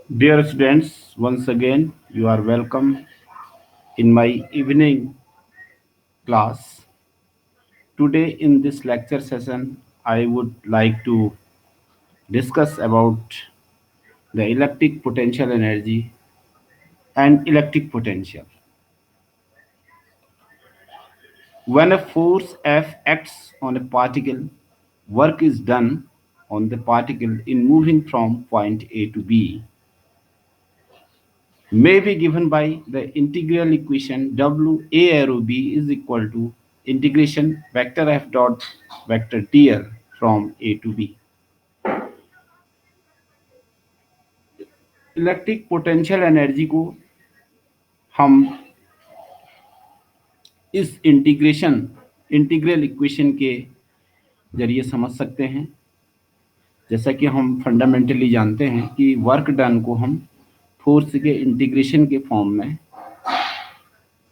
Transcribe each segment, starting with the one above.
Dear students, once again you are welcome in my evening class. Today in this lecture session, I would like to discuss about the electric potential energy and electric potential. When a force F acts on a particle, work is done on the particle in moving from point A to B may be given by the integral equation W A arrow B is equal to integration vector F dot vector dl from A to B. Electric potential energy को हम इस integral equation के जरिए समझ सकते हैं। जैसा कि हम फंडामेंटली जानते हैं कि वर्क डन को हम फोर्स के इंटीग्रेशन के फॉर्म में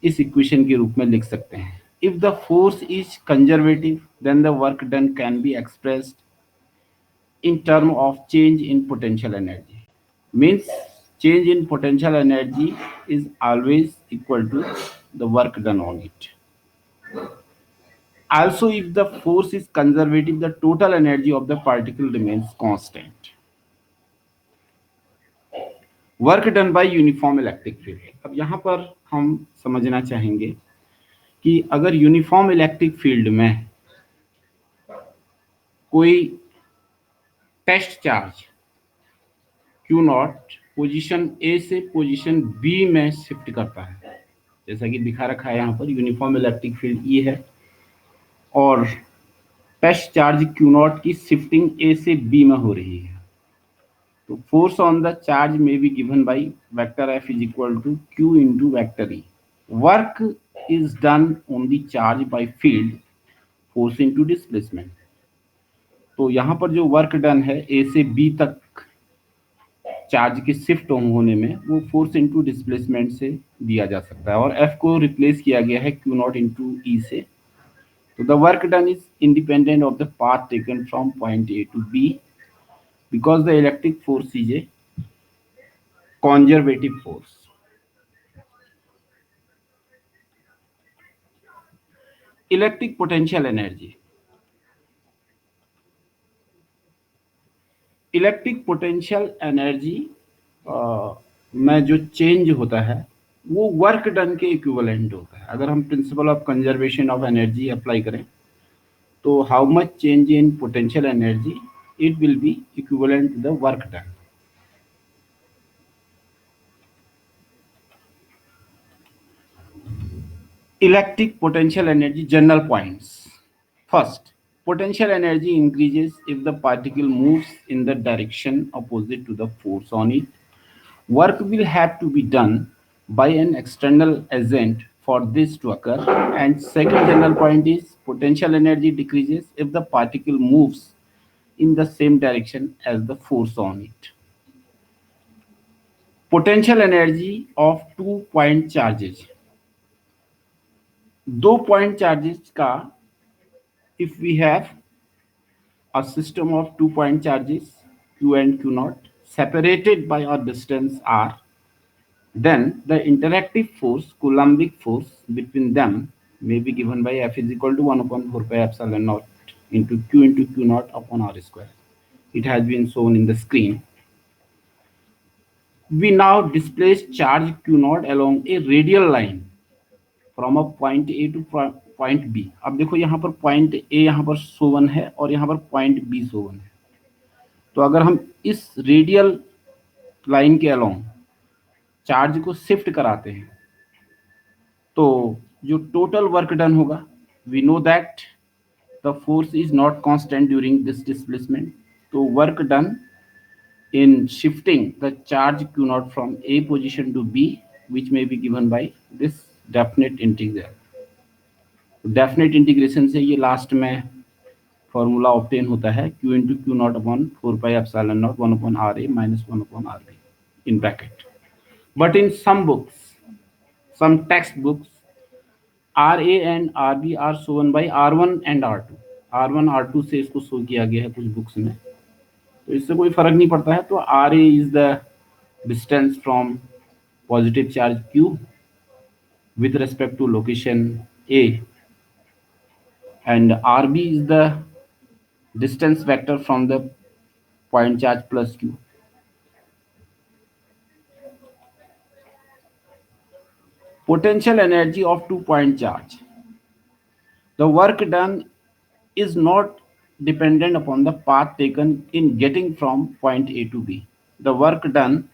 इस इक्वेशन के रूप में लिख सकते हैं। If the force is conservative then the work done can be expressed in term of change in potential energy. Means change in potential energy is always equal to the work done on it. Also, if the force is conservative, the total energy of the particle remains constant. Work done by uniform electric field. अब यहाँ पर हम समझना चाहेंगे कि अगर uniform electric field में कोई test charge q not position A से पोजीशन बी में शिफ्ट करता है, जैसा कि दिखा रखा है यहाँ पर यूनिफॉर्म इलेक्ट्रिक फील्ड ई है और टेस्ट चार्ज क्यू नॉट की शिफ्टिंग ए से बी में हो रही है, तो फोर्स ऑन द चार्ज में be given by vector F is equal to q into vector E. Work is done on the charge by field force into displacement. तो यहाँ पर जो वर्क डन है ए से बी तक चार्ज के shift होने में, वो फोर्स इंटू डिस्प्लेसमेंट से दिया जा सकता है और एफ को रिप्लेस किया गया है क्यू नॉट इंटू ई से। तो the work done is independent of the path taken from point A to B because the electric force is a conservative force. Electric potential energy. Electric potential energy में जो change होता है वो work done के equivalent होता है। अगर हम principle of conservation of energy apply करें तो how much change in potential energy, it will be equivalent to the work done. Electric potential energy general points. First, potential energy increases if the particle moves in the direction opposite to the force on it. Work will have to be done by an external agent for this to occur. And second general point is potential energy decreases if the particle moves in the same direction as the force on it. Potential energy of 2 point charges। 2 point charges का if we have a system of 2 point charges q and q naught separated by a distance r, then the interactive force, coulombic force between them may be given by F is equal to 1 upon 4 pi epsilon naught into q naught upon r square. It has been shown in the screen. We now displace charge q naught along a radial line from a point A to point B. अब देखो यहाँ पर point A यहाँ पर शोवन है और यहाँ पर पॉइंट बी शोवन है। तो अगर हम इस रेडियल लाइन के अलोंग चार्ज को शिफ्ट कराते हैं तो जो टोटल वर्क डन होगा, we know that the force is not constant during this displacement. तो work done in shifting the charge q naught from a position to b, which may be given by this definite integral। Definite integration से ये last में formula obtain होता है q into q naught upon 4 pi epsilon naught 1 upon R A minus 1 upon R B in bracket. But in some books, some text books, R A and R B are shown by R1 and R2। R1 R2 से इसको show किया गया है कुछ books में, तो इससे कोई फर्क नहीं पड़ता है। तो R A is the distance from positive charge q with respect to location A, and RB is the distance vector from the point charge plus q. Potential energy of 2-point charge. The work done is not dependent upon the path taken in getting from point A to B. The work done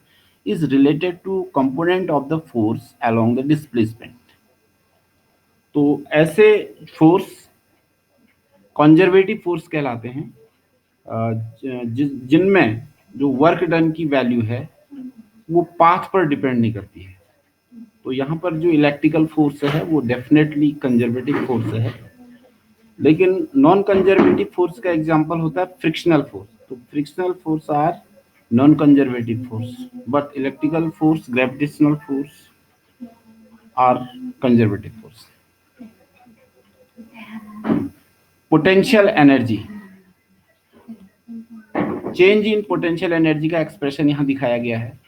is related to component of the force along the displacement. तो ऐसे force conservative force कहलाते हैं जिनमें जो work done की value है वो path पर डिपेंड नहीं करती है। तो यहाँ पर जो इलेक्ट्रिकल फोर्स है वो डेफिनेटली कंजर्वेटिव फोर्स है, लेकिन नॉन कंजर्वेटिव फोर्स का एग्जांपल होता है फ्रिक्शनल फोर्स। तो frictional force are non conservative force, but electrical force, gravitational force are conservative force. Potential energy, change in potential energy का expression यहाँ दिखाया गया है।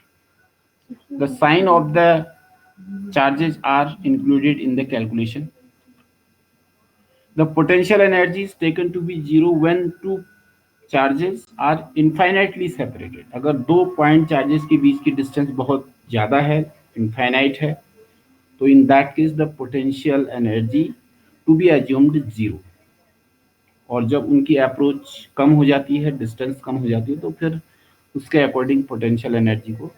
The sign of the charges are included in the calculation. The potential energy is taken to be zero when two charges are infinitely separated. अगर दो point charges के बीच की distance बहुत ज़्यादा है, इनफाइनाइट है, तो in that case the potential energy to be assumed zero. और जब उनकी अप्रोच कम हो जाती है, डिस्टेंस कम हो जाती है, तो फिर उसके अकॉर्डिंग पोटेंशियल एनर्जी को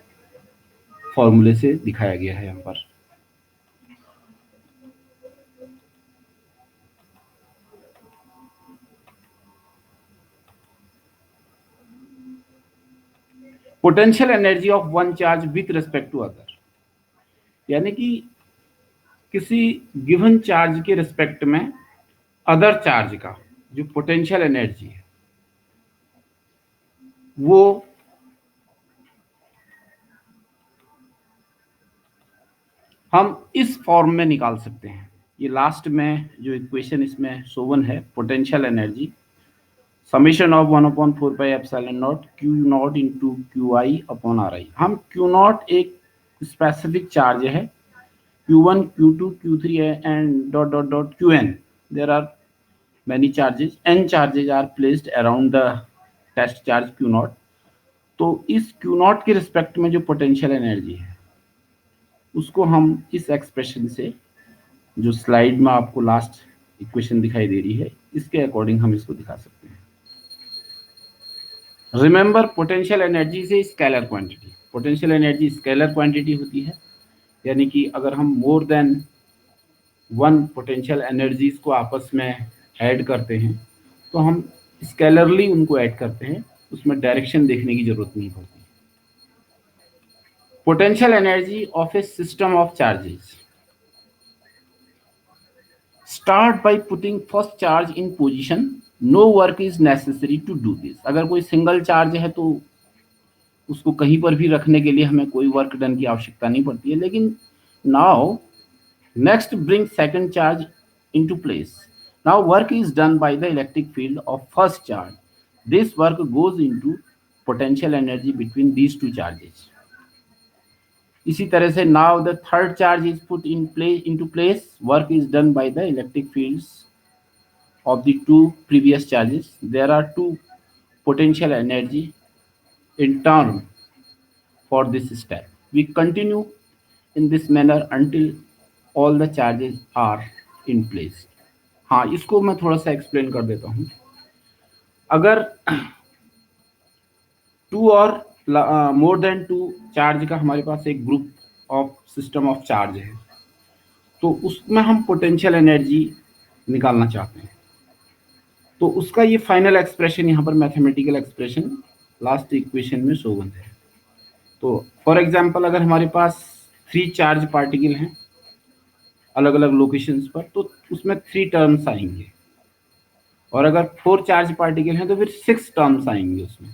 फॉर्मूले से दिखाया गया है यहाँ पर। Potential energy of one charge with respect to other, यानी कि किसी गिवन चार्ज के रिस्पेक्ट में अदर चार्ज का जो पोटेंशियल एनर्जी है वो हम इस फॉर्म में निकाल सकते हैं। ये लास्ट में जो इक्वेशन इसमें शोवन है, potential energy summation of 1/4 pi epsilon not Q not into Q I upon are आई। हम क्यू नॉट एक स्पेसिफिक चार्ज है, Q1, Q2, Q3 and dot dot dot Qn. There are many charges. N charges are placed around the test charge Q0. तो इस Q0 के respect में जो potential energy है उसको हम इस एक्सप्रेशन से, जो स्लाइड में आपको लास्ट इक्वेशन दिखाई दे रही है, इसके अकॉर्डिंग हम इसको दिखा सकते हैं। रिमेंबर, पोटेंशियल एनर्जी से scalar quantity. Potential energy scalar quantity होती है, यानी कि अगर हम more than one potential energies को आपस में ऐड करते हैं तो हम स्केलरली उनको ऐड करते हैं, उसमें डायरेक्शन देखने की जरूरत नहीं पड़ती। Potential energy of a system of charges start by putting first charge in position, no work is necessary to do this. अगर कोई सिंगल चार्ज है तो उसको कहीं पर भी रखने के लिए हमें कोई वर्क डन की आवश्यकता नहीं पड़ती है, लेकिन now next bring second charge into place. Now work is done by the electric field of first charge. This work goes into potential energy between these two charges. इसी तरह से now the third charge is put in into place. Work is done by the electric fields of the two previous charges. There are two potential energy in turn for this step. We continue in this manner until all the charges are in place. हाँ, इसको मैं थोड़ा सा explain कर देता हूँ। अगर to और मोर देन टू चार्ज का हमारे पास एक group of system of charge है, तो उसमें हम पोटेंशियल एनर्जी निकालना चाहते हैं, तो उसका ये फाइनल एक्सप्रेशन यहाँ पर मैथमेटिकल एक्सप्रेशन लास्ट इक्वेशन में शोवन है। तो फॉर एग्जांपल अगर हमारे पास 3 चार्ज पार्टिकल हैं अलग अलग लोकेशंस पर, तो उसमें 3 टर्म्स आएंगे, और अगर 4 चार्ज पार्टिकल हैं तो फिर 6 टर्म्स आएंगे उसमें।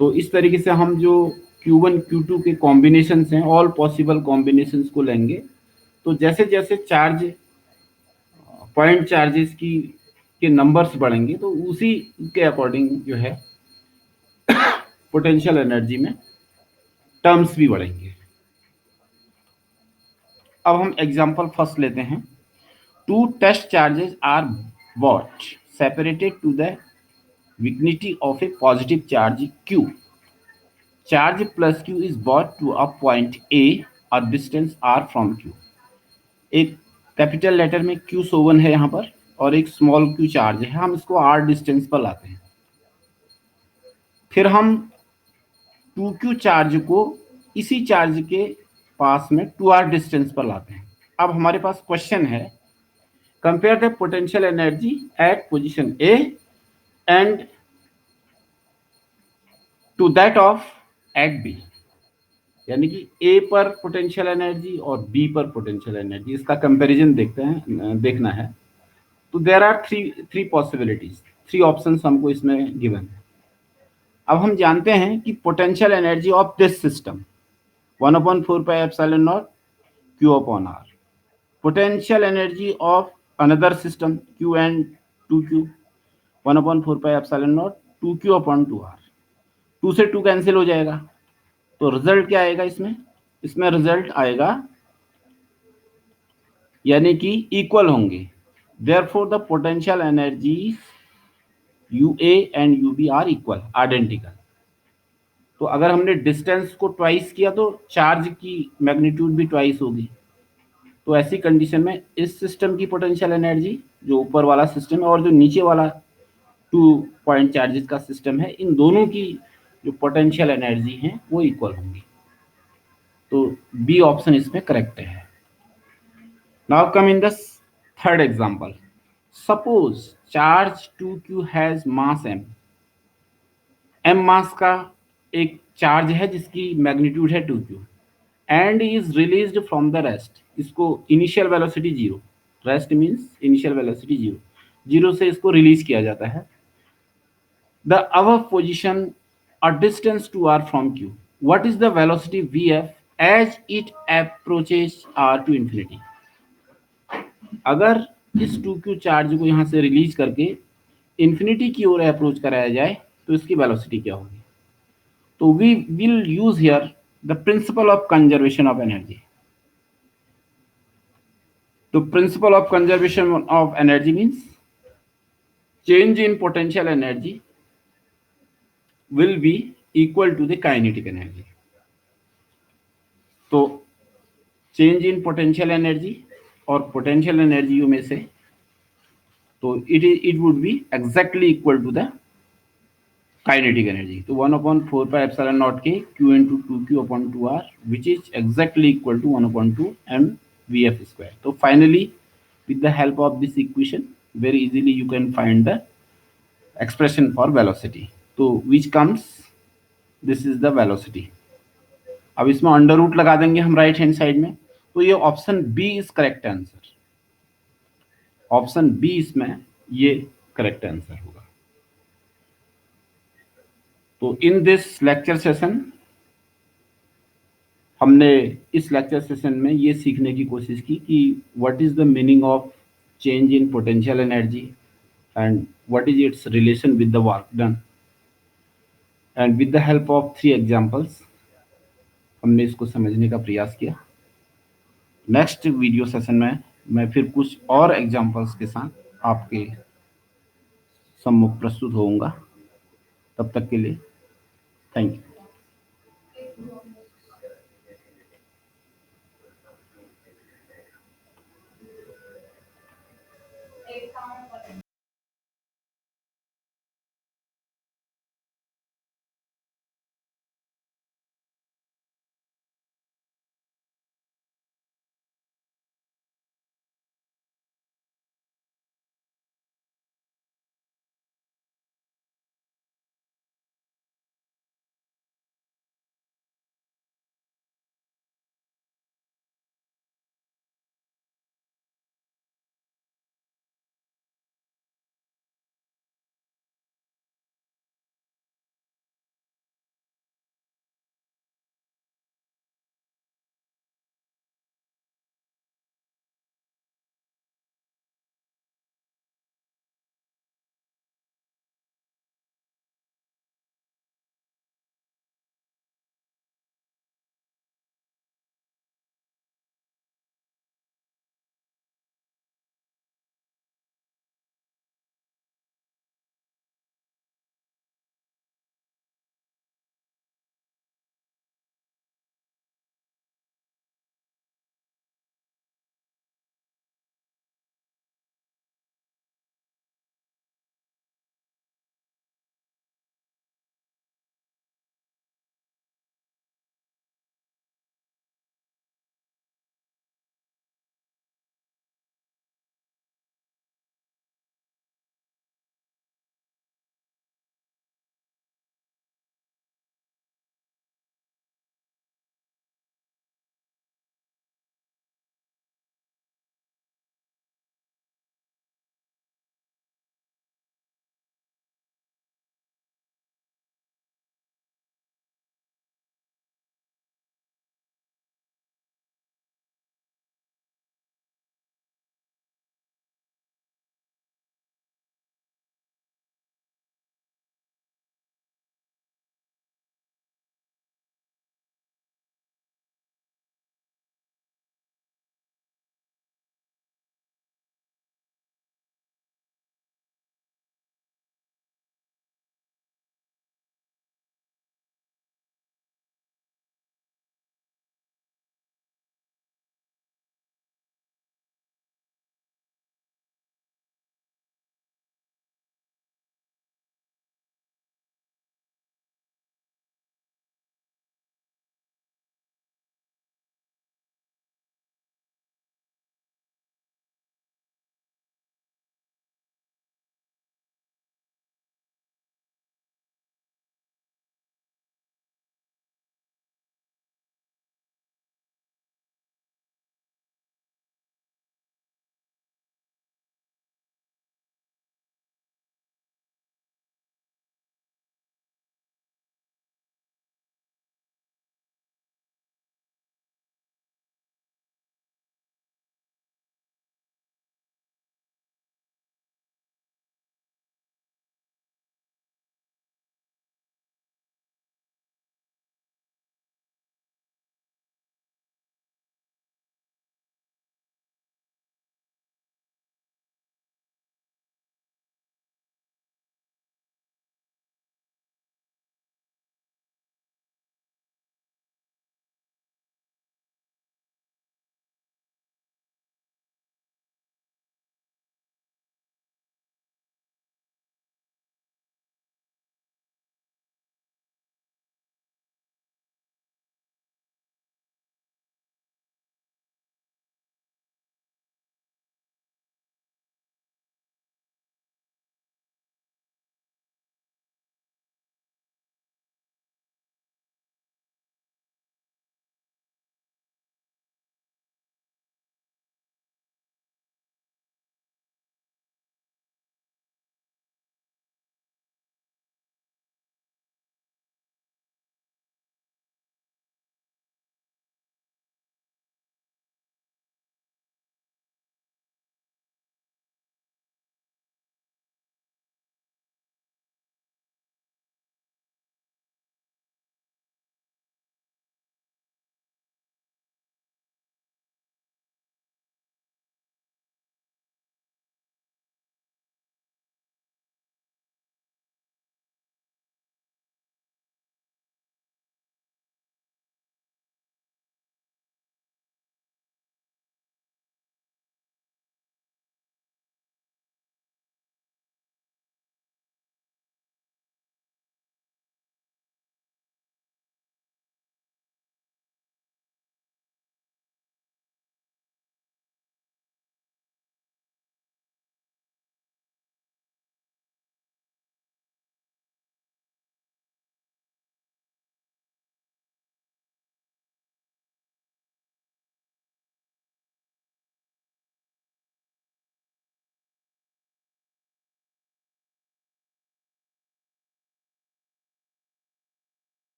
तो इस तरीके से हम जो Q1, Q2 के कॉम्बिनेशंस हैं, ऑल पॉसिबल कॉम्बिनेशंस को लेंगे, तो जैसे जैसे चार्ज पॉइंट चार्जेस की के नंबर्स बढ़ेंगे तो उसी के अकॉर्डिंग जो है पोटेंशियल एनर्जी में टर्म्स भी बढ़ेंगे। अब हम एग्जांपल फर्स्ट लेते हैं। Two test charges are both separated to the vicinity of a positive charge q. Charge plus q is brought to a point a a distance r from q. एक capital letter में q Sovan है यहाँ पर और एक small q charge है, हम इसको r डिस्टेंस पर लाते हैं। फिर हम 2q चार्ज को इसी चार्ज के पास में 2r डिस्टेंस पर लाते हैं। अब हमारे पास क्वेश्चन है, compare the potential energy at position A and to that of at B, यानी कि ए पर पोटेंशियल एनर्जी और बी पर पोटेंशियल एनर्जी, इसका कंपैरिजन देखना है। तो there are three possibilities, three options हमको इसमें गिवन है। अब हम जानते हैं कि potential energy of this system 1/4πε0 q/r, potential energy of another system q and 2q 1/4πε0 2q/2r। 2 से 2 कैंसिल हो जाएगा, तो रिजल्ट क्या आएगा इसमें रिजल्ट आएगा यानी कि इक्वल होंगे। Therefore the potential energy UA and UB are equal, identical. तो अगर हमने डिस्टेंस को ट्वाइस किया तो चार्ज की मैग्नीट्यूड भी ट्वाइस होगी। तो ऐसी कंडीशन में इस सिस्टम की पोटेंशियल एनर्जी, जो ऊपर वाला सिस्टम है और जो नीचे वाला 2 पॉइंट चार्जेस का सिस्टम है, इन दोनों की जो पोटेंशियल एनर्जी है वो इक्वल होंगी। तो बी ऑप्शन इसमें करेक्ट है। Now come in the third example. Suppose charge 2q has mass m mass का एक चार्ज है जिसकी मैग्नीट्यूड है 2q and is released from the rest. इसको initial velocity 0, rest means initial velocity 0 से इसको रिलीज किया जाता है। The above position a distance to r from q, what is the velocity vf as it approaches r to infinity? अगर इस 2q charge को यहाँ से रिलीज करके इन्फिनिटी की ओर अप्रोच कराया जाए तो इसकी वेलोसिटी क्या होगी? तो we will use here the principle of conservation of energy. तो principle of conservation of energy means change in potential energy will be equal to the kinetic energy. तो चेंज इन पोटेंशियल एनर्जी और potential energy में से, तो it would be exactly equal to the kinetic energy. तो 1/4πε0 के q into 2q/2r which is exactly equal to 1/2 mvf²। तो finally with the help of this equation very easily you can find the expression for velocity. तो which comes, this is the velocity. अब इसमें under root लगा देंगे हम right hand side में, तो ये option B is correct answer. Option B इसमें ये करेक्ट आंसर होगा। तो इन दिस लेक्चर सेशन हमने इस लेक्चर सेशन में ये सीखने की कोशिश की कि what is the meaning of change in potential energy and what is it's relation with the work done, and with the help of 3 examples हमने इसको समझने का प्रयास किया। नेक्स्ट वीडियो सेशन में मैं फिर कुछ और एग्जांपल्स के साथ आपके सम्मुख प्रस्तुत होऊंगा। तब तक के लिए थैंक यू।